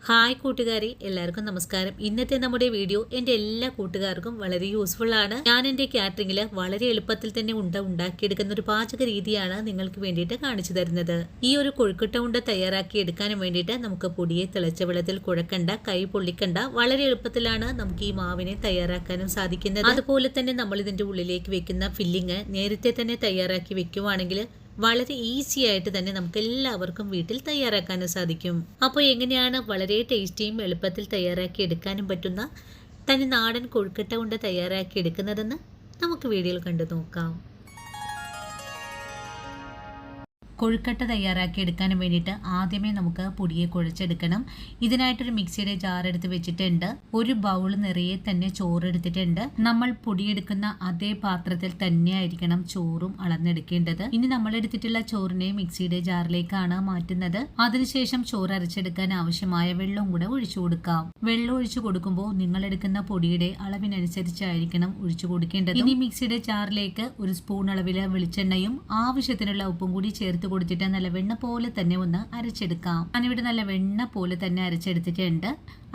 Hi കൂട്ടുകാരി, എല്ലാവർക്കും നമസ്കാരം. ഇന്നത്തെ നമ്മുടെ വീഡിയോ എൻ്റെ എല്ലാ കൂട്ടുകാർക്കും വളരെ യൂസ്ഫുൾ ആണ്. ഞാൻ എൻ്റെ കാറ്ററിംഗിൽ വളരെ എളുപ്പത്തിൽ തന്നെ ഉണ്ടാക്കിയെടുക്കുന്ന ഒരു പാചക രീതിയാണ് നിങ്ങൾക്ക് വേണ്ടിയിട്ട് കാണിച്ചു തരുന്നത്. ഈ ഒരു കൊഴുക്കട്ട ഉണ്ട തയ്യാറാക്കി എടുക്കാനും വേണ്ടിയിട്ട് നമുക്ക് പൊടിയെ തിളച്ച വെള്ളത്തിൽ കുഴക്കണ്ട, കൈ പൊള്ളിക്കണ്ട, വളരെ എളുപ്പത്തിലാണ് നമുക്ക് ഈ മാവിനെ തയ്യാറാക്കാനും സാധിക്കുന്നത്. അതുപോലെ തന്നെ നമ്മൾ ഇതിൻ്റെ ഉള്ളിലേക്ക് വെക്കുന്ന ഫില്ലിങ് നേരത്തെ തന്നെ തയ്യാറാക്കി വെക്കുവാണെങ്കിൽ വളരെ ഈസി ആയിട്ട് തന്നെ നമുക്ക് എല്ലാവർക്കും വീട്ടിൽ തയ്യാറാക്കാനും സാധിക്കും. അപ്പോൾ എങ്ങനെയാണ് വളരെ ടേസ്റ്റിയും എളുപ്പത്തിൽ തയ്യാറാക്കി എടുക്കാനും പറ്റുന്ന തനി നാടൻ കൊഴുക്കട്ട കൊണ്ട് തയ്യാറാക്കി എടുക്കുന്നതെന്ന് നമുക്ക് വീഡിയോയിൽ കണ്ടു നോക്കാം. കൊഴുക്കട്ട തയ്യാറാക്കി എടുക്കാനും വേണ്ടിയിട്ട് ആദ്യമേ നമുക്ക് പൊടിയെ കുഴച്ചെടുക്കണം. ഇതിനായിട്ടൊരു മിക്സിയുടെ ജാർ എടുത്ത് വെച്ചിട്ടുണ്ട്. ഒരു ബൗൾ നിറയെ തന്നെ ചോറ് എടുത്തിട്ടുണ്ട്. നമ്മൾ പൊടിയെടുക്കുന്ന അതേ പാത്രത്തിൽ തന്നെ ആയിരിക്കണം ചോറും അളന്നെടുക്കേണ്ടത്. ഇനി നമ്മൾ എടുത്തിട്ടുള്ള ചോറിനെ മിക്സിയുടെ ജാറിലേക്കാണ് മാറ്റുന്നത്. അതിനുശേഷം ചോറ് അരച്ചെടുക്കാൻ ആവശ്യമായ വെള്ളവും കൂടെ ഒഴിച്ചു കൊടുക്കാം. വെള്ളം ഒഴിച്ചു കൊടുക്കുമ്പോൾ നിങ്ങൾ എടുക്കുന്ന പൊടിയുടെ അളവിനനുസരിച്ചായിരിക്കണം ഒഴിച്ചു കൊടുക്കേണ്ടത്. ഇനി മിക്സിയുടെ ജാറിലേക്ക് ഒരു സ്പൂൺ അളവില് വെളിച്ചെണ്ണയും ആവശ്യത്തിനുള്ള ഉപ്പും കൂടി ചേർത്ത് കൊടുത്തിട്ട് നല്ല വെണ്ണ പോലെ തന്നെ ഒന്ന് അരച്ചെടുക്കാം. ഞാനിവിടെ നല്ല വെണ്ണ പോലെ തന്നെ അരച്ചെടുത്തിട്ടുണ്ട്.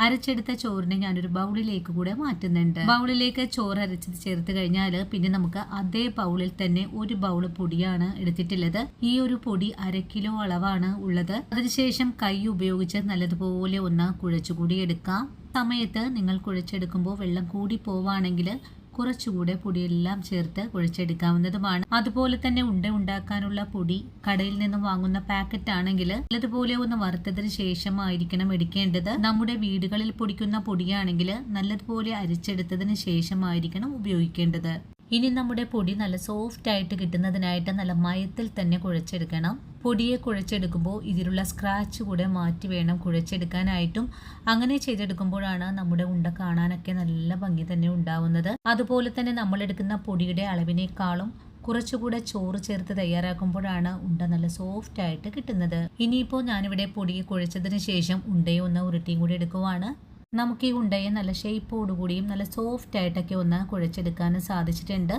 അരച്ചെടുത്ത ചോറിനെ ഞാനൊരു ബൗളിലേക്ക് കൂടെ മാറ്റുന്നുണ്ട്. ബൗളിലേക്ക് ചോറ് അരച്ചത് ചേർത്ത് കഴിഞ്ഞാൽ പിന്നെ നമുക്ക് അതേ ബൗളിൽ തന്നെ ഒരു ബൗള് പൊടിയാണ് എടുത്തിട്ടുള്ളത്. ഈ ഒരു പൊടി 1/2 കിലോ അളവാണ് ഉള്ളത്. അതിനുശേഷം കൈ ഉപയോഗിച്ച് നല്ലതുപോലെ ഒന്ന് കുഴച്ചുകൂടി എടുക്കാം. സമയത്ത് നിങ്ങൾ കുഴച്ചെടുക്കുമ്പോൾ വെള്ളം കൂടി പോവാണെങ്കിൽ കുറച്ചുകൂടെ പൊടിയെല്ലാം ചേർത്ത് കുഴച്ചെടുക്കാവുന്നതുമാണ്. അതുപോലെ തന്നെ ഉണ്ടാക്കാനുള്ള പൊടി കടയിൽ നിന്നും വാങ്ങുന്ന പാക്കറ്റ് ആണെങ്കിൽ നല്ലതുപോലെ ഒന്ന് വറുത്തതിന് ശേഷമായിരിക്കണം എടുക്കേണ്ടത്. നമ്മുടെ വീടുകളിൽ പൊടിക്കുന്ന പൊടിയാണെങ്കിൽ നല്ലതുപോലെ അരിച്ചെടുത്തതിന് ശേഷമായിരിക്കണം ഉപയോഗിക്കേണ്ടത്. ഇനി നമ്മുടെ പൊടി നല്ല സോഫ്റ്റ് ആയിട്ട് കിട്ടുന്നതിനായിട്ട് നല്ല മയത്തിൽ തന്നെ കുഴച്ചെടുക്കണം. പൊടിയെ കുഴച്ചെടുക്കുമ്പോൾ ഇതിലുള്ള സ്ക്രാച്ച് കൂടെ മാറ്റി വേണം കുഴച്ചെടുക്കാനായിട്ടും. അങ്ങനെ ചെയ്തെടുക്കുമ്പോഴാണ് നമ്മുടെ ഉണ്ട കാണാനൊക്കെ നല്ല ഭംഗി തന്നെ ഉണ്ടാവുന്നത്. അതുപോലെ തന്നെ നമ്മൾ എടുക്കുന്ന പൊടിയുടെ അളവിനേക്കാളും കുറച്ചുകൂടെ ചോറ് ചേർത്ത് തയ്യാറാക്കുമ്പോഴാണ് ഉണ്ട നല്ല സോഫ്റ്റ് ആയിട്ട് കിട്ടുന്നത്. ഇനിയിപ്പോൾ ഞാനിവിടെ പൊടിയെ കുഴച്ചതിന് ശേഷം ഉണ്ടയെ ഒന്ന് ഉരുട്ടിയും കൂടി എടുക്കുവാണ്. നമുക്ക് ഈ ഉണ്ടയെ നല്ല ഷേപ്പോടുകൂടിയും നല്ല സോഫ്റ്റ് ആയിട്ടൊക്കെ ഒന്ന് കുഴച്ചെടുക്കാനും സാധിച്ചിട്ടുണ്ട്.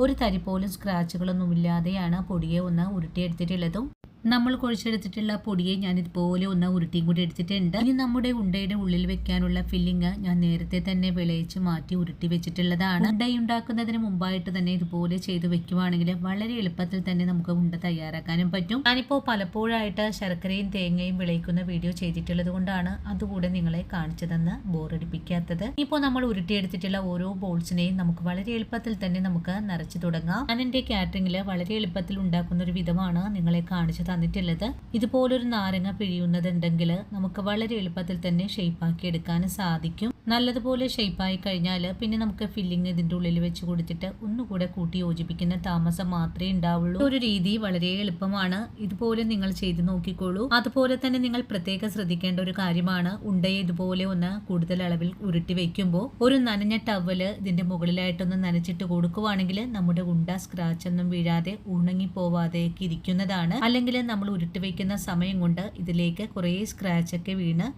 ഒരു തരി പോലും സ്ക്രാച്ചുകളൊന്നും ഇല്ലാതെയാണ് പൊടിയെ ഒന്ന് ഉരുട്ടിയെടുത്തിട്ടുള്ളതും. നമ്മൾ കുഴച്ചെടുത്തിട്ടുള്ള പൊടിയെ ഞാൻ ഇതുപോലെ ഒന്ന് ഉരുട്ടിയും കൂടി എടുത്തിട്ടുണ്ട്. ഇനി നമ്മുടെ ഉണ്ടയുടെ ഉള്ളിൽ വെക്കാനുള്ള ഫില്ലിങ് ഞാൻ നേരത്തെ തന്നെ വിളയിച്ച് മാറ്റി ഉരുട്ടി വെച്ചിട്ടുള്ളതാണ്. ഉണ്ടയുണ്ടാക്കുന്നതിന് മുമ്പായിട്ട് തന്നെ ഇതുപോലെ ചെയ്ത് വെക്കുവാണെങ്കിൽ വളരെ എളുപ്പത്തിൽ തന്നെ നമുക്ക് ഉണ്ട തയ്യാറാക്കാനും പറ്റും. ഞാനിപ്പോൾ പലപ്പോഴായിട്ട് ശർക്കരയും തേങ്ങയും വിളയിക്കുന്ന വീഡിയോ ചെയ്തിട്ടുള്ളത് കൊണ്ടാണ് അതുകൂടെ നിങ്ങളെ കാണിച്ചതെന്ന് ബോറടിപ്പിക്കാത്തത്. ഇപ്പോൾ നമ്മൾ ഉരുട്ടിയെടുത്തിട്ടുള്ള ഓരോ ബോൾസിനെയും നമുക്ക് വളരെ എളുപ്പത്തിൽ തന്നെ നമുക്ക് നിറച്ചു തുടങ്ങാം. ഞാൻ എൻ്റെ കാറ്ററിംഗിൽ വളരെ എളുപ്പത്തിൽ ഉണ്ടാക്കുന്ന ഒരു വിധമാണ് നിങ്ങളെ കാണിച്ചു തന്നിട്ടുള്ളത്. ഇതുപോലൊരു നാരങ്ങ പിഴിയുന്നതുണ്ടെങ്കിൽ നമുക്ക് വളരെ എളുപ്പത്തിൽ തന്നെ ഷേപ്പാക്കി എടുക്കാനും സാധിക്കും. നല്ലതുപോലെ ഷേപ്പായി കഴിഞ്ഞാൽ പിന്നെ നമുക്ക് ഫില്ലിങ് ഇതിൻ്റെ ഉള്ളിൽ വെച്ച് കൊടുത്തിട്ട് ഒന്നുകൂടെ കൂട്ടി യോജിപ്പിക്കുന്ന താമസം മാത്രമേ ഉണ്ടാവുള്ളൂ. ഒരു രീതി വളരെ എളുപ്പമാണ്. ഇതുപോലെ നിങ്ങൾ ചെയ്ത് നോക്കിക്കോളൂ. അതുപോലെ തന്നെ നിങ്ങൾ പ്രത്യേകം ശ്രദ്ധിക്കേണ്ട ഒരു കാര്യമാണ്, ഉണ്ടയെ ഇതുപോലെ ഒന്ന് കൂടുതൽ അളവിൽ ഉരുട്ടി വെക്കുമ്പോൾ ഒരു നനഞ്ഞ ടവല് ഇതിന്റെ മുകളിലായിട്ടൊന്ന് നനച്ചിട്ട് കൊടുക്കുവാണെങ്കിൽ നമ്മുടെ ഉണ്ട സ്ക്രാച്ച് ഒന്നും വീഴാതെ ഉണങ്ങിപ്പോവാതെ ഇരിക്കുന്നതാണ്. അല്ലെങ്കിൽ നമ്മൾ ഉരുട്ടി വയ്ക്കുന്ന സമയം കൊണ്ട് ഇതിലേക്ക് കുറേ സ്ക്രാച്ച് ഒക്കെ വീണ്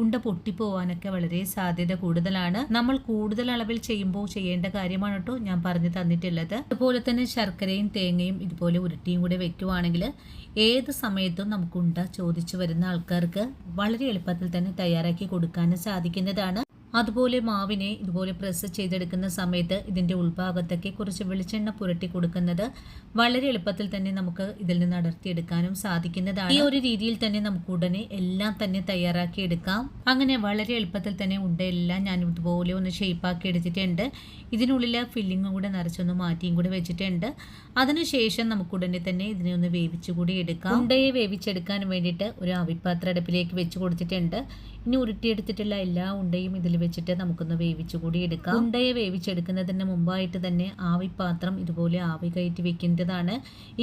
ഉണ്ട പൊട്ടിപ്പോവാനൊക്കെ വളരെ സാധ്യത കൂടുതലാണ്. നമ്മൾ കൂടുതൽ അളവിൽ ചെയ്യുമ്പോൾ ചെയ്യേണ്ട കാര്യമാണ് കേട്ടോ ഞാൻ പറഞ്ഞു തന്നിട്ടുള്ളത്. അതുപോലെ തന്നെ ശർക്കരയും തേങ്ങയും ഇതുപോലെ ഉരുട്ടിയും കൂടെ വെക്കുവാണെങ്കിൽ ഏത് സമയത്തും നമുക്ക് ഉണ്ട ചോദിച്ചു വരുന്ന ആൾക്കാർക്ക് വളരെ എളുപ്പത്തിൽ തന്നെ തയ്യാറാക്കി കൊടുക്കാനും സാധിക്കുന്നതാണ്. അതുപോലെ മാവിനെ ഇതുപോലെ പ്രസ് ചെയ്തെടുക്കുന്ന സമയത്ത് ഇതിൻ്റെ ഉൾഭാഗത്തൊക്കെ കുറച്ച് വെളിച്ചെണ്ണ പുരട്ടി കൊടുക്കുന്നത് വളരെ എളുപ്പത്തിൽ തന്നെ നമുക്ക് ഇതിൽ നിന്ന് അടർത്തിയെടുക്കാനും സാധിക്കുന്നതാണ്. ഈ ഒരു രീതിയിൽ തന്നെ നമുക്ക് ഉടനെ എല്ലാം തന്നെ തയ്യാറാക്കി എടുക്കാം. അങ്ങനെ വളരെ എളുപ്പത്തിൽ തന്നെ ഉണ്ടയെല്ലാം ഞാൻ ഇതുപോലെ ഒന്ന് ഷേപ്പാക്കി എടുത്തിട്ടുണ്ട്. ഇതിനുള്ളിൽ ഫില്ലിങ്ങും കൂടെ നിറച്ചൊന്ന് മാറ്റിയും കൂടെ വെച്ചിട്ടുണ്ട്. അതിനുശേഷം നമുക്ക് ഉടനെ തന്നെ ഇതിനെ ഒന്ന് വേവിച്ചുകൂടി എടുക്കാം. ഉണ്ടയെ വേവിച്ചെടുക്കാൻ വേണ്ടിയിട്ട് ഒരു ആവിപ്പാത്രം അടുപ്പിലേക്ക് വെച്ച് കൊടുത്തിട്ടുണ്ട്. ഇനി ഉരുട്ടിയെടുത്തിട്ടുള്ള എല്ലാ ഉണ്ടയും ഇതിൽ വെച്ചിട്ട് നമുക്കൊന്ന് വേവിച്ചുകൂടി എടുക്കാം. ഉണ്ടയെ വേവിച്ചെടുക്കുന്നതിന് മുമ്പായിട്ട് തന്നെ ആവിപ്പാത്രം ഇതുപോലെ ആവി കയറ്റി വെക്കേണ്ടതാണ്.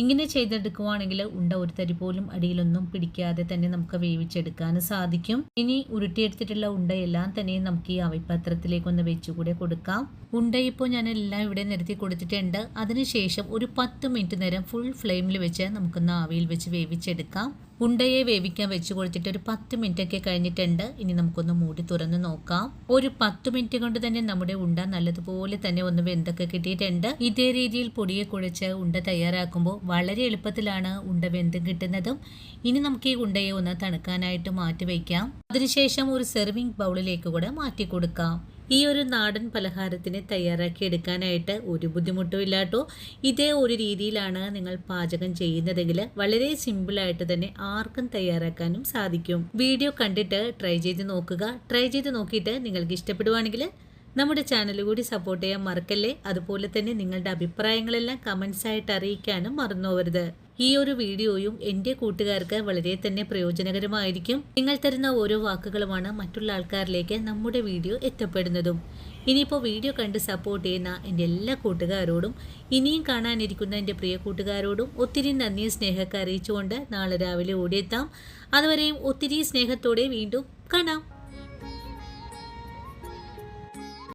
ഇങ്ങനെ ചെയ്തെടുക്കുവാണെങ്കിൽ ഉണ്ട ഒരു തരി പോലും അടിയിലൊന്നും പിടിക്കാതെ തന്നെ നമുക്ക് വേവിച്ചെടുക്കാൻ സാധിക്കും. ഇനി ഉരുട്ടിയെടുത്തിട്ടുള്ള ഉണ്ടയെല്ലാം തന്നെ നമുക്ക് ഈ ആവിപ്പാത്രത്തിലേക്ക് ഒന്ന് വെച്ചുകൂടെ കൊടുക്കാം. ഉണ്ട ഇപ്പോൾ ഞാൻ എല്ലാം ഇവിടെ നിരത്തി കൊടുത്തിട്ടുണ്ട്. അതിനുശേഷം ഒരു 10 മിനിറ്റ് നേരം ഫുൾ ഫ്ലെയിമിൽ വെച്ച് നമുക്കൊന്ന് ആവിയിൽ വെച്ച് വേവിച്ചെടുക്കാം. ഉണ്ടയെ വേവിക്കാൻ വെച്ച് കൊടുത്തിട്ട് ഒരു 10 മിനിറ്റ് ഒക്കെ കഴിഞ്ഞിട്ടുണ്ട്. ഇനി നമുക്കൊന്ന് മൂടി തുറന്ന് നോക്കാം. ഒരു 10 മിനിറ്റ് കൊണ്ട് തന്നെ നമ്മുടെ ഉണ്ട നല്ലതുപോലെ തന്നെ ഒന്ന് വെന്തൊക്കെ കിട്ടിയിട്ടുണ്ട്. ഇതേ രീതിയിൽ പൊടിയെ കുഴച്ച് ഉണ്ട തയ്യാറാക്കുമ്പോൾ വളരെ എളുപ്പത്തിലാണ് ഉണ്ട വെന്തും കിട്ടുന്നതും. ഇനി നമുക്ക് ഈ ഉണ്ടയെ ഒന്ന് തണുക്കാനായിട്ട് മാറ്റി വയ്ക്കാം. അതിനുശേഷം ഒരു സെർവിങ് ബൗളിലേക്ക് കൂടെ മാറ്റി കൊടുക്കാം. ഈ ഒരു നാടൻ പലഹാരത്തിന് തയ്യാറാക്കി എടുക്കാനായിട്ട് ഒരു ബുദ്ധിമുട്ടും ഇല്ലാട്ടോ. ഇതേ ഒരു രീതിയിലാണ് നിങ്ങൾ പാചകം ചെയ്യുന്നതെങ്കിൽ വളരെ സിമ്പിളായിട്ട് തന്നെ ആർക്കും തയ്യാറാക്കാനും സാധിക്കും. വീഡിയോ കണ്ടിട്ട് ട്രൈ ചെയ്ത് നോക്കുക. ട്രൈ ചെയ്ത് നോക്കിയിട്ട് നിങ്ങൾക്ക് ഇഷ്ടപ്പെടുവാണെങ്കിൽ നമ്മുടെ ചാനൽ കൂടി സപ്പോർട്ട് ചെയ്യാൻ മറക്കല്ലേ. അതുപോലെ തന്നെ നിങ്ങളുടെ അഭിപ്രായങ്ങളെല്ലാം കമൻസ് ആയിട്ട് അറിയിക്കാനും മറന്നുപോകരുത്. ഈ ഒരു വീഡിയോയും എൻ്റെ കൂട്ടുകാർക്ക് വളരെ തന്നെ പ്രയോജനകരമായിരിക്കും. നിങ്ങൾ തരുന്ന ഓരോ വാക്കുകളുമാണ് മറ്റുള്ള ആൾക്കാരിലേക്ക് നമ്മുടെ വീഡിയോ എത്തപ്പെടുന്നതും. ഇനിയിപ്പോൾ വീഡിയോ കണ്ട് സപ്പോർട്ട് ചെയ്യുന്ന എൻ്റെ എല്ലാ കൂട്ടുകാരോടും ഇനിയും കാണാനിരിക്കുന്ന എൻ്റെ പ്രിയ കൂട്ടുകാരോടും ഒത്തിരി നന്ദി സ്നേഹമൊക്കെ അറിയിച്ചുകൊണ്ട് നാളെ രാവിലെ ഓടിയെത്താം. അതുവരെയും ഒത്തിരി സ്നേഹത്തോടെ വീണ്ടും കാണാം.